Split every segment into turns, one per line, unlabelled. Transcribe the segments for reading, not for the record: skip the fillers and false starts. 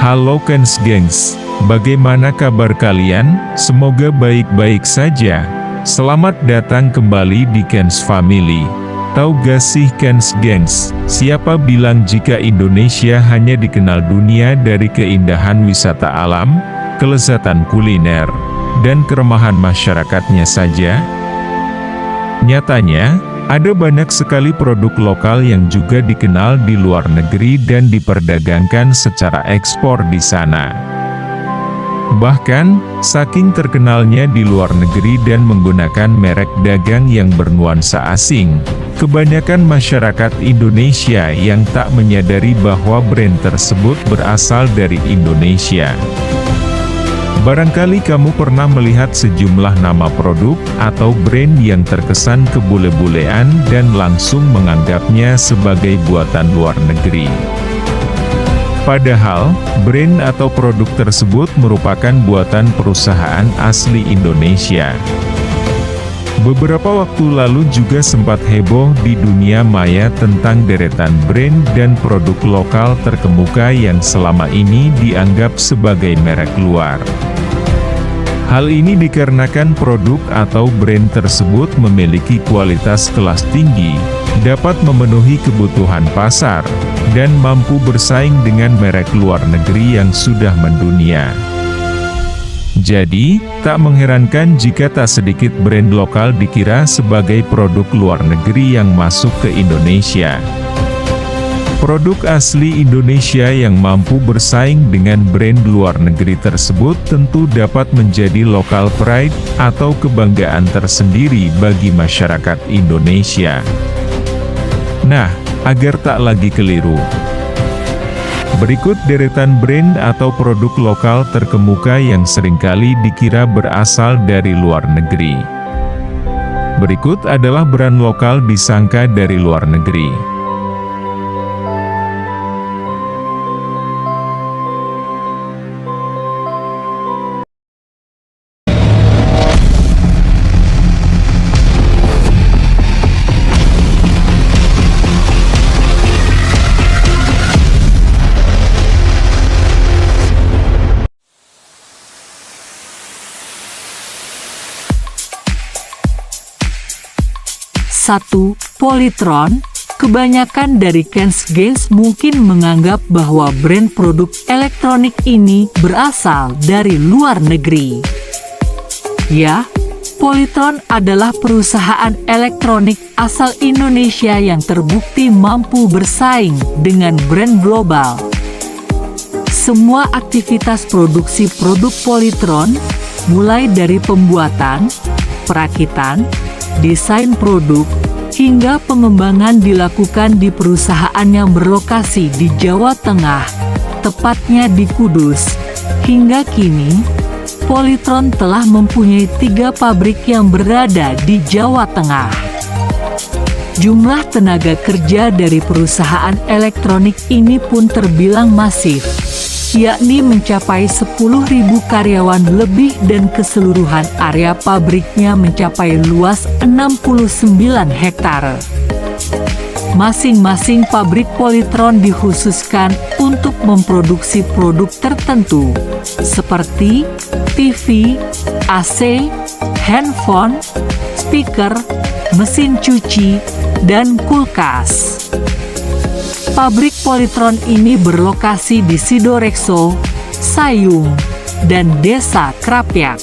Halo Kens Gengs, bagaimana kabar kalian? Semoga baik-baik saja. Selamat datang kembali di Kens Family. Tahu gak sih Kens Gengs, siapa bilang jika Indonesia hanya dikenal dunia dari keindahan wisata alam, kelezatan kuliner, dan keramahan masyarakatnya saja? Nyatanya, ada banyak sekali produk lokal yang juga dikenal di luar negeri dan diperdagangkan secara ekspor di sana. Bahkan, saking terkenalnya di luar negeri dan menggunakan merek dagang yang bernuansa asing, kebanyakan masyarakat Indonesia yang tak menyadari bahwa brand tersebut berasal dari Indonesia. Barangkali kamu pernah melihat sejumlah nama produk atau brand yang terkesan kebule-bulean dan langsung menganggapnya sebagai buatan luar negeri. Padahal, brand atau produk tersebut merupakan buatan perusahaan asli Indonesia. Beberapa waktu lalu juga sempat heboh di dunia maya tentang deretan brand dan produk lokal terkemuka yang selama ini dianggap sebagai merek luar. Hal ini dikarenakan produk atau brand tersebut memiliki kualitas kelas tinggi, dapat memenuhi kebutuhan pasar, dan mampu bersaing dengan merek luar negeri yang sudah mendunia. Jadi, tak mengherankan jika tak sedikit brand lokal dikira sebagai produk luar negeri yang masuk ke Indonesia. Produk asli Indonesia yang mampu bersaing dengan brand luar negeri tersebut tentu dapat menjadi local pride atau kebanggaan tersendiri bagi masyarakat Indonesia. Nah, agar tak lagi keliru, berikut deretan brand atau produk lokal terkemuka yang seringkali dikira berasal dari luar negeri. Berikut adalah brand lokal disangka dari luar negeri.
Satu, Polytron. Kebanyakan dari Kens Gengs mungkin menganggap bahwa brand produk elektronik ini berasal dari luar negeri. Ya, Polytron adalah perusahaan elektronik asal Indonesia yang terbukti mampu bersaing dengan brand global. Semua aktivitas produksi produk Polytron, mulai dari pembuatan, perakitan, desain produk, hingga pengembangan dilakukan di perusahaan yang berlokasi di Jawa Tengah, tepatnya di Kudus. Hingga kini, Polytron telah mempunyai 3 pabrik yang berada di Jawa Tengah. Jumlah tenaga kerja dari perusahaan elektronik ini pun terbilang masif, yakni mencapai 10.000 karyawan lebih dan keseluruhan area pabriknya mencapai luas 69 hektar. Masing-masing pabrik Polytron dikhususkan untuk memproduksi produk tertentu, seperti TV, AC, handphone, speaker, mesin cuci, dan kulkas. Pabrik Polytron ini berlokasi di Sidorekso, Sayung, dan Desa Krapyak.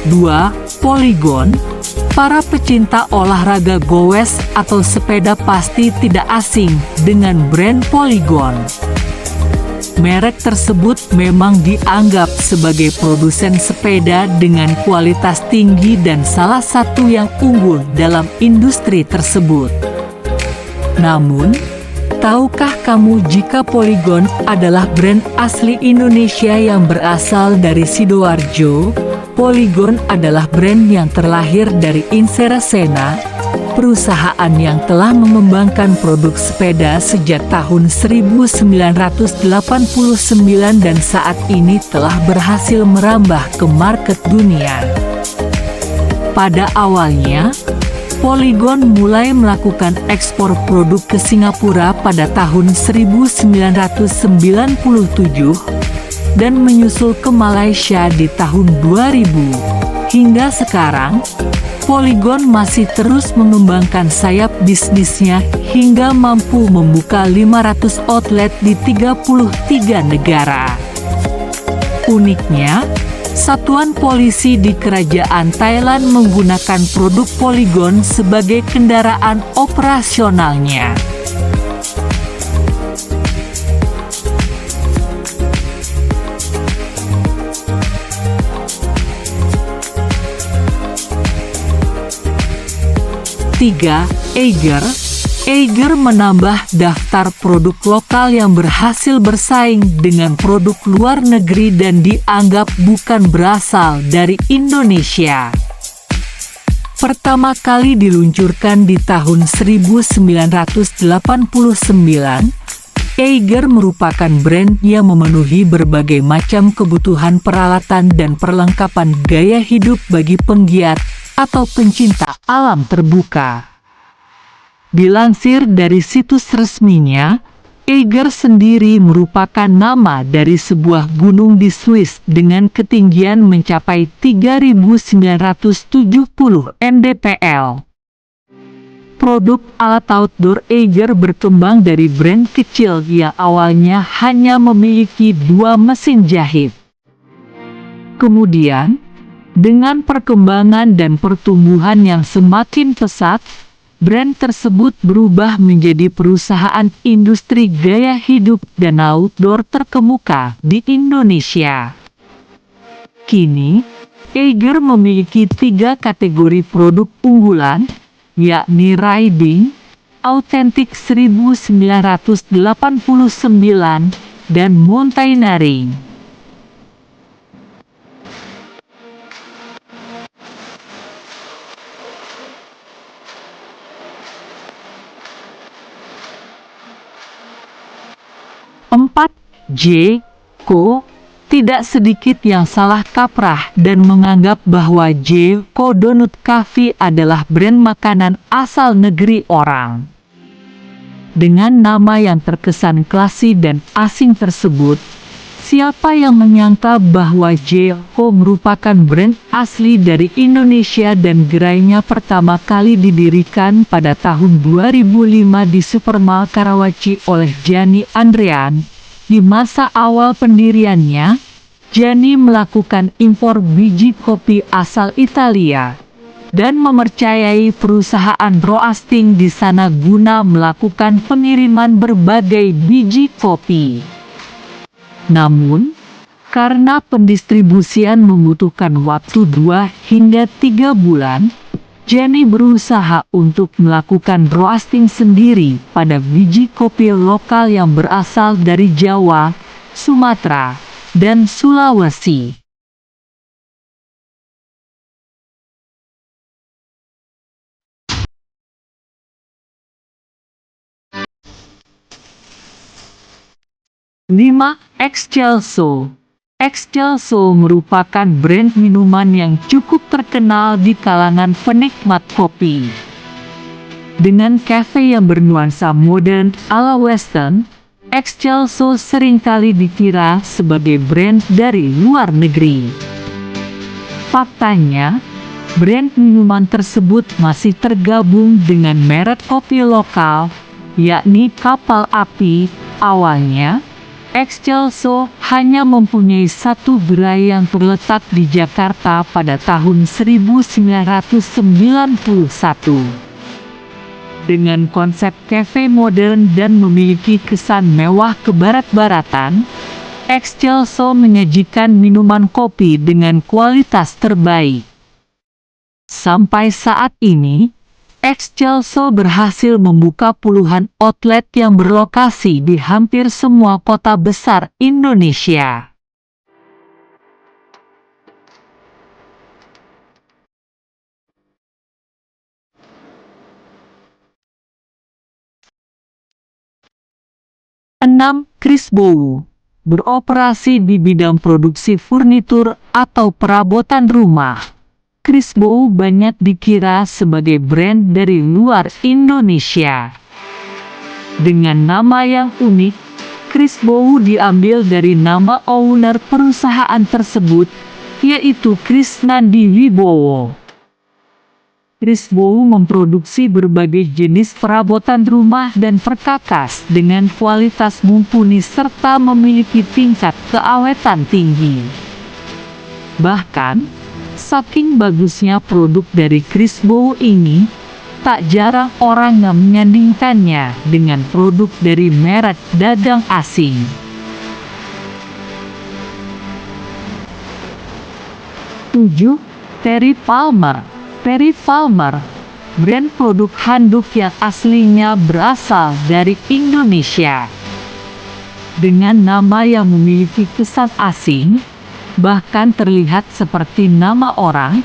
Dua, Polygon. Para pecinta olahraga goes atau sepeda pasti tidak asing dengan brand Polygon. Merek tersebut memang dianggap sebagai produsen sepeda dengan kualitas tinggi dan salah satu yang unggul dalam industri tersebut. Namun, Tahukah kamu jika Polygon adalah brand asli Indonesia yang berasal dari Sidoarjo? Polygon adalah brand yang terlahir dari Insera Sena, perusahaan yang telah mengembangkan produk sepeda sejak tahun 1989 dan saat ini telah berhasil merambah ke market dunia. Pada awalnya, Polygon mulai melakukan ekspor produk ke Singapura pada tahun 1997 dan menyusul ke Malaysia di tahun 2000. Hingga sekarang, Polygon masih terus mengembangkan sayap bisnisnya hingga mampu membuka 500 outlet di 33 negara. Uniknya, Satuan Polisi di Kerajaan Thailand menggunakan produk Polygon sebagai kendaraan operasionalnya. Tiga, Eiger menambah daftar produk lokal yang berhasil bersaing dengan produk luar negeri dan dianggap bukan berasal dari Indonesia. Pertama kali diluncurkan di tahun 1989, Eiger merupakan brand yang memenuhi berbagai macam kebutuhan peralatan dan perlengkapan gaya hidup bagi penggiat atau pencinta alam terbuka. Dilansir dari situs resminya, Eiger sendiri merupakan nama dari sebuah gunung di Swiss dengan ketinggian mencapai 3.970 mdpl. Produk alat outdoor Eiger berkembang dari brand kecil yang awalnya hanya memiliki 2 mesin jahit. Kemudian, dengan perkembangan dan pertumbuhan yang semakin pesat, brand tersebut berubah menjadi perusahaan industri gaya hidup dan outdoor terkemuka di Indonesia. Kini, Eiger memiliki 3 kategori produk unggulan, yakni Riding, Authentic 1989, dan Mountaineering. Tidak sedikit yang salah kaprah dan menganggap bahwa Jeko Donut Coffee adalah brand makanan asal negeri orang. Dengan nama yang terkesan klasik dan asing tersebut, siapa yang menyangka bahwa Jeko merupakan brand asli dari Indonesia dan gerainya pertama kali didirikan pada tahun 2005 di Supermall Karawaci oleh Gianni Andrean. Di masa awal pendiriannya, Gianni melakukan impor biji kopi asal Italia dan mempercayai perusahaan roasting di sana guna melakukan pengiriman berbagai biji kopi. Namun, karena pendistribusian membutuhkan waktu 2 hingga 3 bulan, Gianni berusaha untuk melakukan roasting sendiri pada biji kopi lokal yang berasal dari Jawa, Sumatera, dan Sulawesi. Excelso. Excelso merupakan brand minuman yang cukup terkenal di kalangan penikmat kopi. Dengan cafe yang bernuansa modern ala western, Excelso seringkali dikira sebagai brand dari luar negeri. Faktanya, brand minuman tersebut masih tergabung dengan merek kopi lokal, yakni Kapal Api. Awalnya, Excelso hanya mempunyai 1 gerai yang terletak di Jakarta pada tahun 1991. Dengan konsep cafe modern dan memiliki kesan mewah kebarat-baratan, Excelso menyajikan minuman kopi dengan kualitas terbaik. Sampai saat ini, Excelso berhasil membuka puluhan outlet yang berlokasi di hampir semua kota besar Indonesia. Chris Bowo beroperasi di bidang produksi furnitur atau perabotan rumah. Chris Bowo banyak dikira sebagai brand dari luar Indonesia. Dengan nama yang unik, Chris Bowo diambil dari nama owner perusahaan tersebut, yaitu Krisnandi Wibowo. Chris Bowo memproduksi berbagai jenis perabotan rumah dan perkakas dengan kualitas mumpuni serta memiliki tingkat keawetan tinggi. Bahkan, saking bagusnya produk dari Chris Bowo ini, tak jarang orang menyandingkannya dengan produk dari merek dagang asing. 7. Terry Palmer. Terry Palmer, brand produk handuk yang aslinya berasal dari Indonesia. Dengan nama yang memiliki kesan asing, bahkan terlihat seperti nama orang,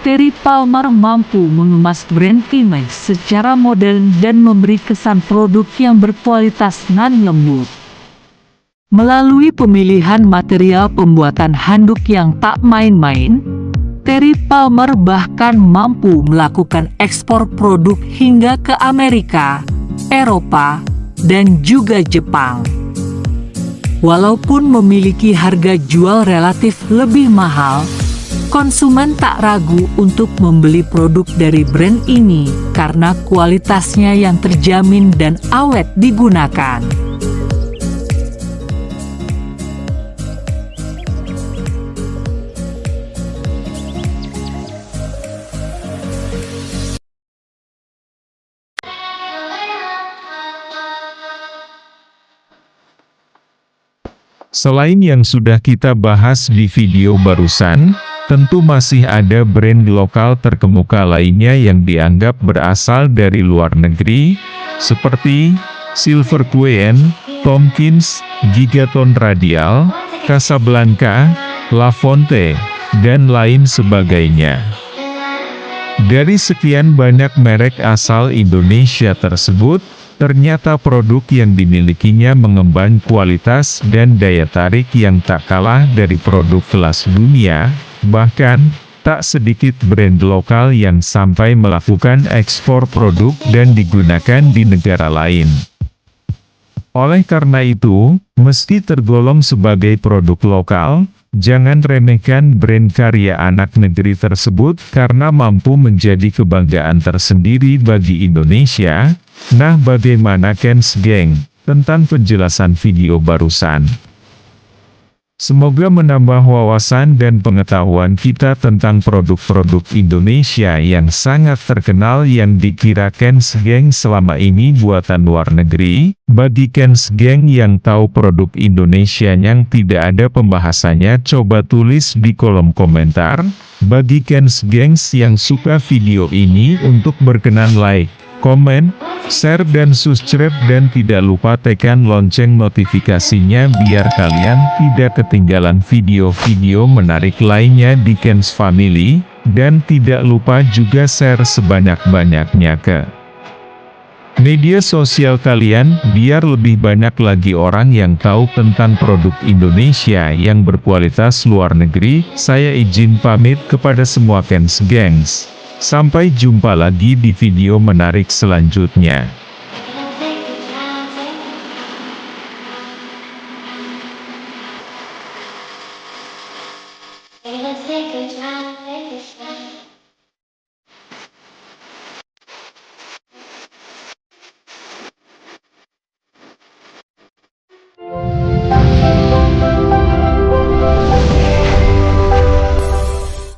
Terry Palmer mampu mengemas brand image secara modern dan memberi kesan produk yang berkualitas nan lembut. Melalui pemilihan material pembuatan handuk yang tak main-main, Terry Palmer bahkan mampu melakukan ekspor produk hingga ke Amerika, Eropa, dan juga Jepang. Walaupun memiliki harga jual relatif lebih mahal, konsumen tak ragu untuk membeli produk dari brand ini karena kualitasnya yang terjamin dan awet digunakan.
Selain yang sudah kita bahas di video barusan, tentu masih ada brand lokal terkemuka lainnya yang dianggap berasal dari luar negeri, seperti Silver Queen, Tomkins, Gigaton Radial, Casablanca, La Fonte, dan lain sebagainya. Dari sekian banyak merek asal Indonesia tersebut, ternyata produk yang dimilikinya mengemban kualitas dan daya tarik yang tak kalah dari produk kelas dunia, bahkan, tak sedikit brand lokal yang sampai melakukan ekspor produk dan digunakan di negara lain. Oleh karena itu, meski tergolong sebagai produk lokal, jangan remehkan brand karya anak negeri tersebut karena mampu menjadi kebanggaan tersendiri bagi Indonesia. Nah, bagaimana Ken's Gang tentang penjelasan video barusan? Semoga menambah wawasan dan pengetahuan kita tentang produk-produk Indonesia yang sangat terkenal yang dikira Ken's Gang selama ini buatan luar negeri. Bagi Ken's Gang yang tahu produk Indonesia yang tidak ada pembahasannya, coba tulis di kolom komentar. Bagi Ken's Gangs yang suka video ini untuk berkenan like, komen, share dan subscribe dan tidak lupa tekan lonceng notifikasinya biar kalian tidak ketinggalan video-video menarik lainnya di Ken's Family, dan tidak lupa juga share sebanyak-banyaknya ke media sosial kalian biar lebih banyak lagi orang yang tahu tentang produk Indonesia yang berkualitas luar negeri. Saya izin pamit kepada semua Ken's Gangs. Sampai jumpa lagi di video menarik selanjutnya.
Let's take a time,